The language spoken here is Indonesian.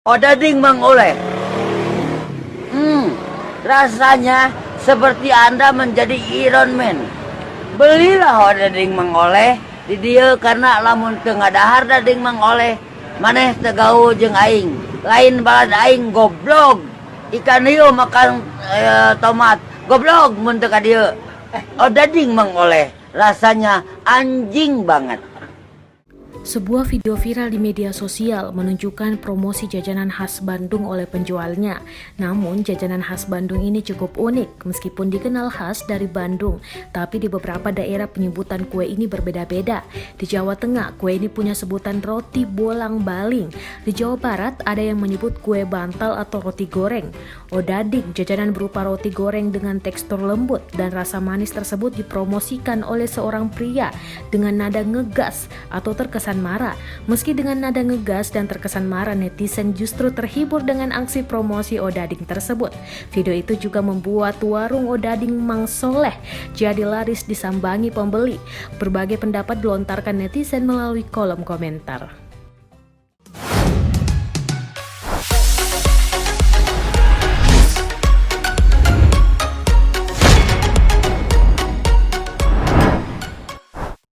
Odading Mang Oleh. Rasanya seperti Anda menjadi Iron Man. Belilah odading Mang Oleh di dia karena lamun teu ngadahar dading Mang Oleh maneh teu gaul jeung aing. Lain balad aing goblok. Ikan hiu makan tomat. Goblok mun teu ka dieu. Odading Mang Oleh rasanya anjing banget. Sebuah video viral di media sosial menunjukkan promosi jajanan khas Bandung oleh penjualnya. Namun jajanan khas Bandung ini cukup unik meskipun dikenal khas dari Bandung, tapi di beberapa daerah penyebutan kue ini berbeda-beda. Di Jawa Tengah, kue ini punya sebutan roti bolang-baling. Di Jawa Barat ada yang menyebut kue bantal atau roti goreng. Odading, jajanan berupa roti goreng dengan tekstur lembut dan rasa manis tersebut dipromosikan oleh seorang pria dengan nada ngegas atau terkesan marah. Meski dengan nada ngegas dan terkesan marah, netizen justru terhibur dengan aksi promosi odading tersebut. Video itu juga membuat warung odading Mang Soleh jadi laris disambangi pembeli. Berbagai pendapat dilontarkan netizen melalui kolom komentar.